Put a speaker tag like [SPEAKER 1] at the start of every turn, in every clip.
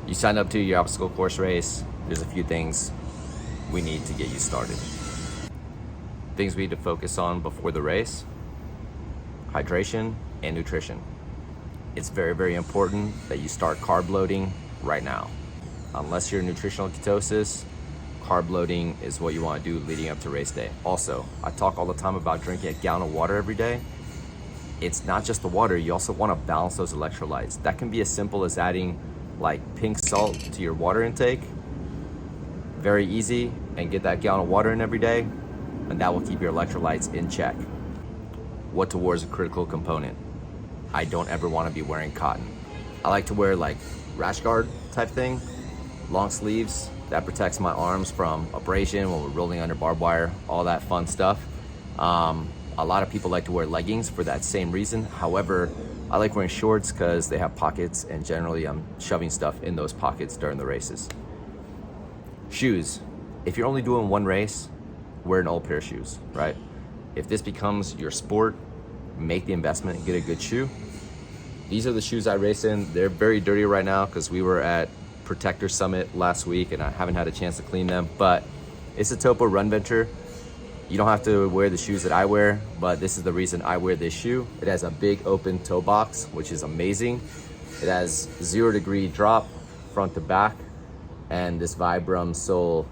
[SPEAKER 1] You signed up to your obstacle course race. There's a few things we need to get you started. Things we need to focus on before the race: hydration and nutrition. It's very, very important that you start carb loading right now. Unless you're in nutritional ketosis, carb loading is what you want to do leading up to race day. Also, I talk all the time about drinking a gallon of water every day. It's not just the water, you also want to balance those electrolytes. That can be as simple as adding like pink salt to your water intake. Very easy, and get that gallon of water in every day, and that will keep your electrolytes in check. What to wear is a critical component. I don't ever want to be wearing cotton. I like to wear like rash guard type thing, long sleeves. That protects my arms from abrasion when we're rolling under barbed wire, all that fun stuff. A lot of people like to wear leggings for that same reason. However, I like wearing shorts because they have pockets, and generally I'm shoving stuff in those pockets during the races. Shoes. If you're only doing one race, wear an old pair of shoes, right? If this becomes your sport, make the investment and get a good shoe. These are the shoes I race in. They're very dirty right now because we were at Protector Summit last week and I haven't had a chance to clean them, but it's a Topo Run Venture. You don't have to wear the shoes that I wear, but this is the reason I wear this shoe. It has a big open toe box, which is amazing. It has 0-degree drop front to back, and this Vibram sole.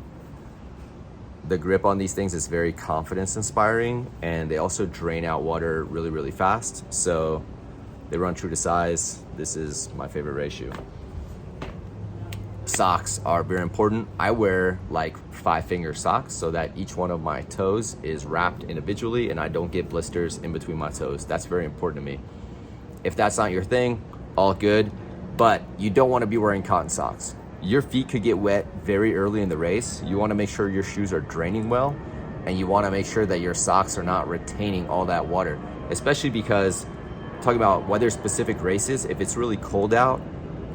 [SPEAKER 1] The grip on these things is very confidence inspiring, and they also drain out water really, really fast. So they run true to size. This is my favorite race shoe. Socks are very important. I wear like 5-finger socks so that each one of my toes is wrapped individually and I don't get blisters in between my toes. That's very important to me. If that's not your thing, all good, but you don't want to be wearing cotton socks. Your feet could get wet very early in the race. You want to make sure your shoes are draining well, and you want to make sure that your socks are not retaining all that water, especially because talking about weather specific races, if it's really cold out,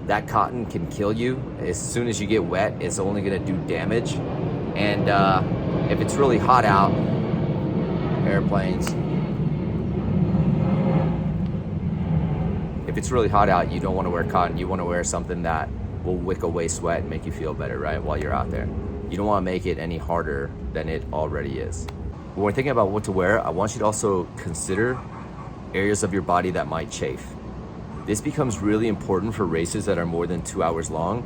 [SPEAKER 1] that cotton can kill you. As soon as you get wet, it's only going to do damage. And if it's really hot out, airplanes. If it's really hot out, you don't want to wear cotton. You want to wear something that will wick away sweat and make you feel better, right, while you're out there. You don't want to make it any harder than it already is. When we're thinking about what to wear, I want you to also consider areas of your body that might chafe. This becomes really important for races that are more than 2 hours long,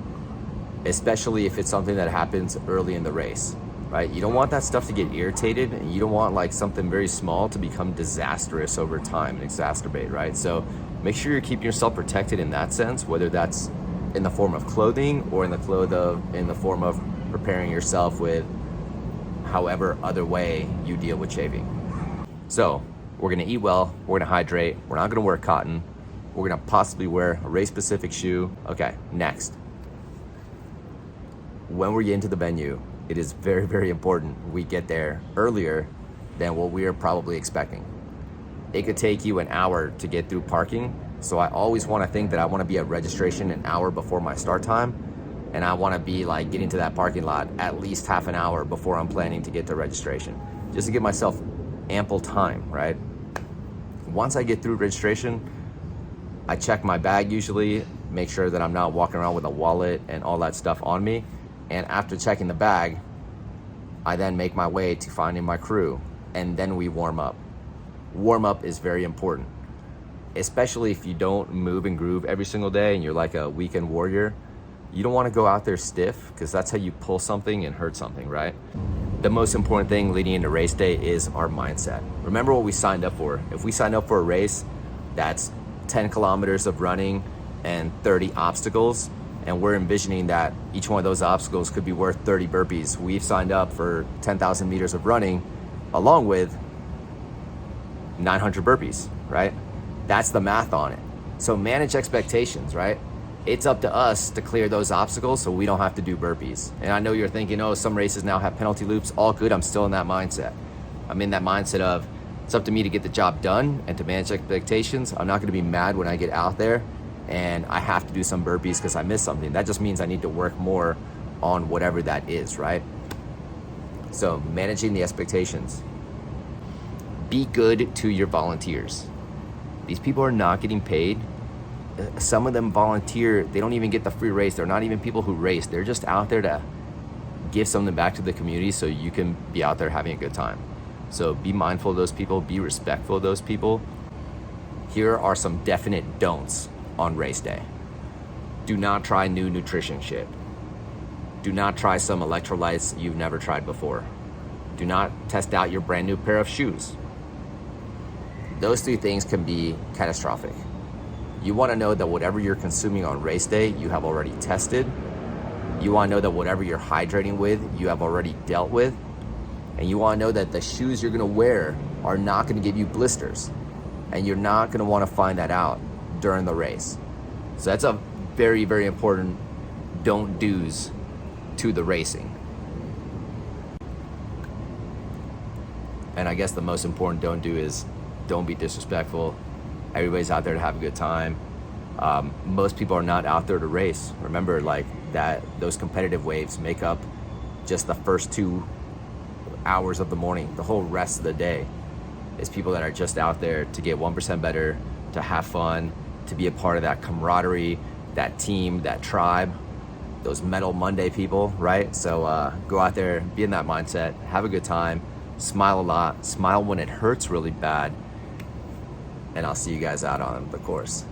[SPEAKER 1] especially if it's something that happens early in the race, right? You don't want that stuff to get irritated, and you don't want like something very small to become disastrous over time and exacerbate, right? So make sure you're keeping yourself protected in that sense, whether that's in the form of clothing or in the form of preparing yourself with however other way you deal with chafing. So we're gonna eat well, we're gonna hydrate, we're not gonna wear cotton, we're gonna possibly wear a race specific shoe. Okay, next. When we get into the venue, it is very, very important we get there earlier than what we are probably expecting. It could take you an hour to get through parking. So I always want to think that I want to be at registration an hour before my start time, and I want to be like getting to that parking lot at least half an hour before I'm planning to get to registration, just to give myself ample time, right? Once I get through registration, I check my bag usually, make sure that I'm not walking around with a wallet and all that stuff on me. And after checking the bag, I then make my way to finding my crew, and then we warm up. Warm up is very important, especially if you don't move and groove every single day and you're like a weekend warrior. You don't want to go out there stiff, because that's how you pull something and hurt something, right? The most important thing leading into race day is our mindset. Remember what we signed up for. If we signed up for a race that's 10 kilometers of running and 30 obstacles, and we're envisioning that each one of those obstacles could be worth 30 burpees, we've signed up for 10,000 meters of running along with 900 burpees, right? That's the math on it. So manage expectations, right? It's up to us to clear those obstacles so we don't have to do burpees. And I know you're thinking, oh, some races now have penalty loops. All good, I'm still in that mindset. I'm in that mindset of it's up to me to get the job done and to manage expectations. I'm not gonna be mad when I get out there and I have to do some burpees because I missed something. That just means I need to work more on whatever that is, right? So managing the expectations. Be good to your volunteers. These people are not getting paid some of them volunteer. They don't even get the free race. They're not even people who race. They're just out there to give something back to the community so you can be out there having a good time. So be mindful of those people, be respectful of those people. Here are some definite don'ts on race day. Do not try new nutrition shit. Do not try some electrolytes you've never tried before. Do not test out your brand new pair of shoes. Those three things can be catastrophic. You want to know that whatever you're consuming on race day, you have already tested. You want to know that whatever you're hydrating with, you have already dealt with. And you want to know that the shoes you're going to wear are not going to give you blisters. And you're not going to want to find that out during the race. So that's a very, very important don't do's to the racing. And I guess the most important don't do is don't be disrespectful. Everybody's out there to have a good time. Most people are not out there to race. Remember, like that, those competitive waves make up just the first 2 hours of the morning. The whole rest of the day is people that are just out there to get 1% better, to have fun, to be a part of that camaraderie, that team, that tribe, those Metal Monday people, right? So go out there, be in that mindset, have a good time, smile a lot, smile when it hurts really bad, and I'll see you guys out on the course.